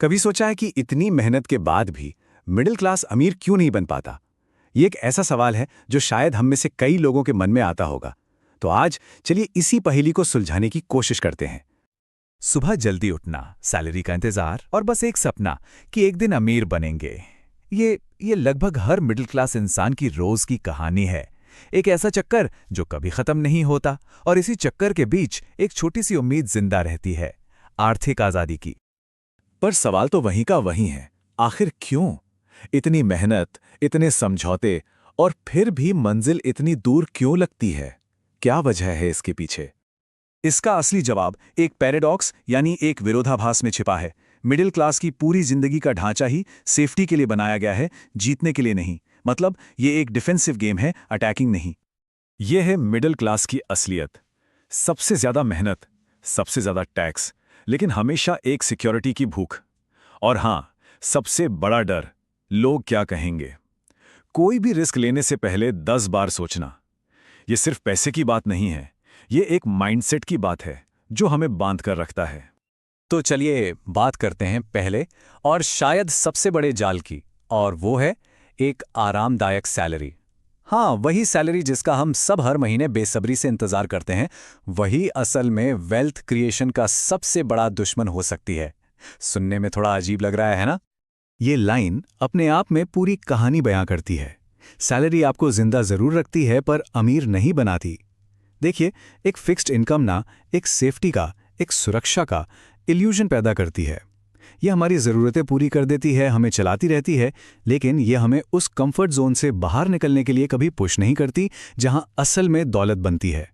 कभी सोचा है कि इतनी मेहनत के बाद भी मिडिल क्लास अमीर क्यों नहीं बन पाता? ये एक ऐसा सवाल है जो शायद हम में से कई लोगों के मन में आता होगा। तो आज चलिए इसी पहेली को सुलझाने की कोशिश करते हैं। सुबह जल्दी उठना, सैलरी का इंतजार और बस एक सपना कि एक दिन अमीर बनेंगे। ये लगभग हर मिडिल क्लास इंसान की रोज की कहानी है। एक ऐसा चक्कर जो कभी खत्म नहीं होता और इसी चक्कर के बीच एक छोटी सी उम्मीद जिंदा रहती है, आर्थिक आजादी की। पर सवाल तो वहीं का वहीं है, आखिर क्यों? इतनी मेहनत, इतने समझौते और फिर भी मंजिल इतनी दूर क्यों लगती है? क्या वजह है इसके पीछे? इसका असली जवाब एक पैराडॉक्स यानी एक विरोधाभास में छिपा है। मिडिल क्लास की पूरी जिंदगी का ढांचा ही सेफ्टी के लिए बनाया गया है, जीतने के लिए नहीं। मतलब ये एक डिफेंसिव गेम है, अटैकिंग नहीं। ये है मिडिल क्लास की असलियत। सबसे ज्यादा मेहनत, सबसे ज्यादा टैक्स, लेकिन हमेशा एक सिक्योरिटी की भूख। और हां, सबसे बड़ा डर, लोग क्या कहेंगे। कोई भी रिस्क लेने से पहले 10 बार सोचना। ये सिर्फ पैसे की बात नहीं है, ये एक माइंडसेट की बात है जो हमें बांध कर रखता है। तो चलिए बात करते हैं पहले और शायद सबसे बड़े जाल की, और वो है एक आरामदायक सैलरी। हाँ, वही सैलरी जिसका हम सब हर महीने बेसब्री से इंतजार करते हैं, वही असल में वेल्थ क्रिएशन का सबसे बड़ा दुश्मन हो सकती है। सुनने में थोड़ा अजीब लग रहा है ना? ये लाइन अपने आप में पूरी कहानी बयां करती है। सैलरी आपको जिंदा जरूर रखती है पर अमीर नहीं बनाती। देखिए, एक फिक्स्ड इनकम ना एक सेफ्टी का, एक सुरक्षा का इल्यूजन पैदा करती है। यह हमारी ज़रूरतें पूरी कर देती है, हमें चलाती रहती है, लेकिन यह हमें उस कंफर्ट जोन से बाहर निकलने के लिए कभी पुश नहीं करती जहां असल में दौलत बनती है।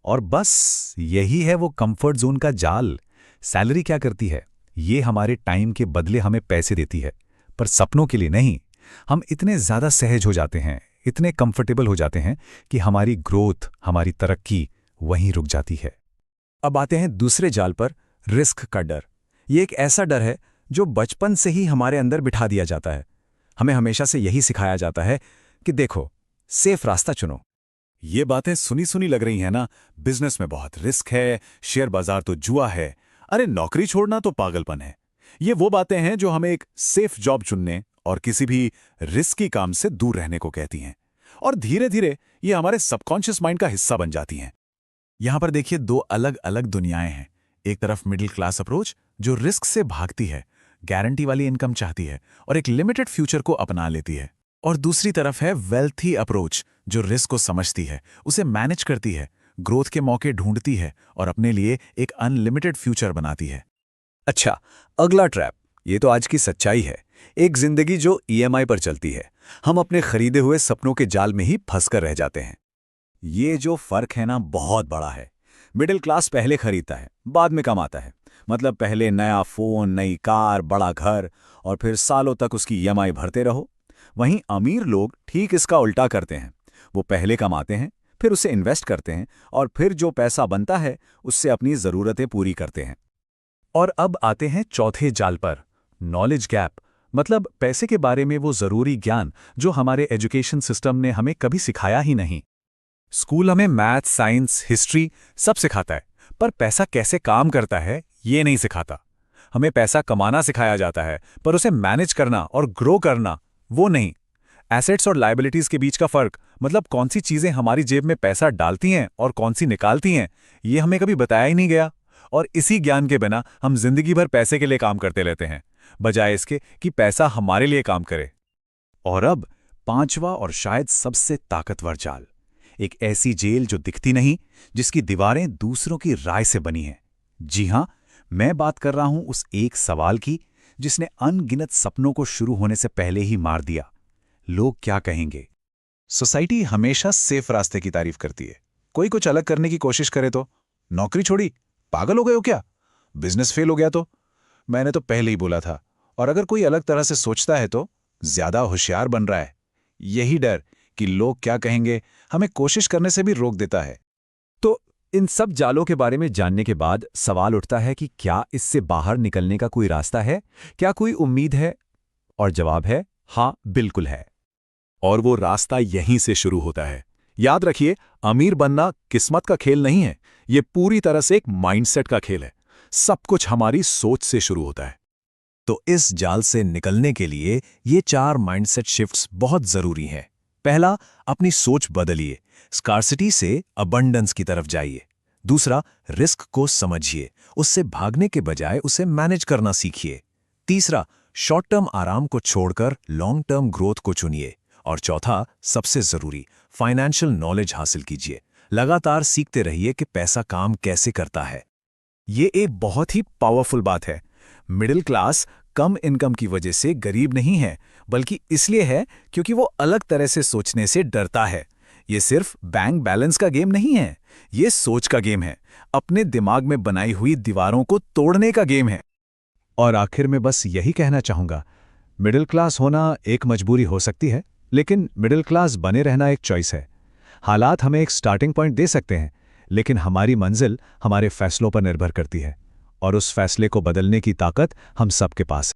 और बस यही है वो कंफर्ट जोन का जाल। सैलरी क्या करती है? ये हमारे टाइम के बदले हमें पैसे देती है, पर सपनों के लिए नहीं। हम इतने ज़्यादा सहज हो जाते हैं, इतने कंफर्टेबल हो जाते हैं कि हमारी ग्रोथ, हमारी तरक्की वहीं रुक जाती है। अब आते हैं दूसरे जाल पर, रिस्क का डर। ये एक ऐसा डर है जो बचपन से ही हमारे अंदर बिठा दिया जाता है। हमें हमेशा से यही सिखाया जाता है कि देखो, सेफ रास्ता चुनो। ये बातें सुनी सुनी लग रही हैं ना, बिजनेस में बहुत रिस्क है, शेयर बाजार तो जुआ है, अरे नौकरी छोड़ना तो पागलपन है। ये वो बातें हैं जो हमें एक सेफ जॉब चुनने और किसी भी रिस्की काम से दूर रहने को कहती हैं। और धीरे धीरे ये हमारे सबकॉन्शियस माइंड का हिस्सा बन जाती हैं। यहां पर देखिए, दो अलग अलग दुनियाएं हैं। एक तरफ मिडिल क्लास अप्रोच जो रिस्क से भागती है, गारंटी वाली इनकम चाहती है और एक लिमिटेड फ्यूचर को अपना लेती है। और दूसरी तरफ है वेल्थी अप्रोच जो रिस्क को समझती है, उसे मैनेज करती है, ग्रोथ के मौके ढूंढती है और अपने लिए एक अनलिमिटेड फ्यूचर बनाती है। अच्छा, अगला ट्रैप, ये तो आज की सच्चाई है। एक जिंदगी जो ईएमआई पर चलती है। हम अपने खरीदे हुए सपनों के जाल में ही फंसकर रह जाते हैं। ये जो फर्क है ना, बहुत बड़ा है। मिडिल क्लास पहले खरीदता है, बाद में कमाता है। मतलब पहले नया फोन, नई कार, बड़ा घर, और फिर सालों तक उसकी ईएमआई भरते रहो। वहीं अमीर लोग ठीक इसका उल्टा करते हैं। वो पहले कमाते हैं, फिर उसे इन्वेस्ट करते हैं और फिर जो पैसा बनता है उससे अपनी ज़रूरतें पूरी करते हैं। और अब आते हैं चौथे जाल पर, नॉलेज गैप। मतलब पैसे के बारे में वो ज़रूरी ज्ञान जो हमारे एजुकेशन सिस्टम ने हमें कभी सिखाया ही नहीं। स्कूल हमें मैथ, साइंस, हिस्ट्री सब सिखाता है, पर पैसा कैसे काम करता है ये नहीं सिखाता। हमें पैसा कमाना सिखाया जाता है, पर उसे मैनेज करना और ग्रो करना वो नहीं। एसेट्स और लायबिलिटीज के बीच का फर्क, मतलब कौन सी चीजें हमारी जेब में पैसा डालती हैं और कौन सी निकालती हैं, ये हमें कभी बताया ही नहीं गया। और इसी ज्ञान के बिना हम जिंदगी भर पैसे के लिए काम करते रहते हैं, बजाय इसके कि पैसा हमारे लिए काम करे। और अब पांचवा और शायद सबसे ताकतवर जाल, एक ऐसी जेल जो दिखती नहीं, जिसकी दीवारें दूसरों की राय से बनी हैं। जी हां, मैं बात कर रहा हूं उस एक सवाल की जिसने अनगिनत सपनों को शुरू होने से पहले ही मार दिया। लोग क्या कहेंगे? सोसाइटी हमेशा सेफ रास्ते की तारीफ करती है। कोई कुछ अलग करने की कोशिश करे तो, नौकरी छोड़ी, पागल हो गए हो क्या? बिजनेस फेल हो गया तो, मैंने तो पहले ही बोला था। और अगर कोई अलग तरह से सोचता है तो ज्यादा होशियार बन रहा है। यही डर कि लोग क्या कहेंगे हमें कोशिश करने से भी रोक देता है। तो इन सब जालों के बारे में जानने के बाद सवाल उठता है कि क्या इससे बाहर निकलने का कोई रास्ता है? क्या कोई उम्मीद है? और जवाब है हाँ, बिल्कुल है। और वो रास्ता यहीं से शुरू होता है। याद रखिए, अमीर बनना किस्मत का खेल नहीं है, ये पूरी तरह से एक माइंडसेट का खेल है। सब कुछ हमारी सोच से शुरू होता है। तो इस जाल से निकलने के लिए ये 4 माइंडसेट शिफ्ट्स बहुत जरूरी हैं। पहला, अपनी सोच बदलिए, स्कार्सिटी से अबंडेंस की तरफ जाइए। दूसरा, रिस्क को समझिए, उससे भागने के बजाय उसे मैनेज करना सीखिए। तीसरा, शॉर्ट टर्म आराम को छोड़कर लॉन्ग टर्म ग्रोथ को चुनिए। और चौथा, सबसे जरूरी, फाइनेंशियल नॉलेज हासिल कीजिए। लगातार सीखते रहिए कि पैसा काम कैसे करता है। ये एक बहुत ही पावरफुल बात है। मिडिल क्लास कम इनकम की वजह से गरीब नहीं है, बल्कि इसलिए है क्योंकि वो अलग तरह से सोचने से डरता है। ये सिर्फ बैंक बैलेंस का गेम नहीं है, ये सोच का गेम है, अपने दिमाग में बनाई हुई दीवारों को तोड़ने का गेम है। और आखिर में बस यही कहना चाहूंगा, मिडिल क्लास होना एक मजबूरी हो सकती है, लेकिन मिडिल क्लास बने रहना एक चॉइस है। हालात हमें एक स्टार्टिंग पॉइंट दे सकते हैं, लेकिन हमारी मंजिल हमारे फैसलों पर निर्भर करती है, और उस फैसले को बदलने की ताकत हम सबके पास है।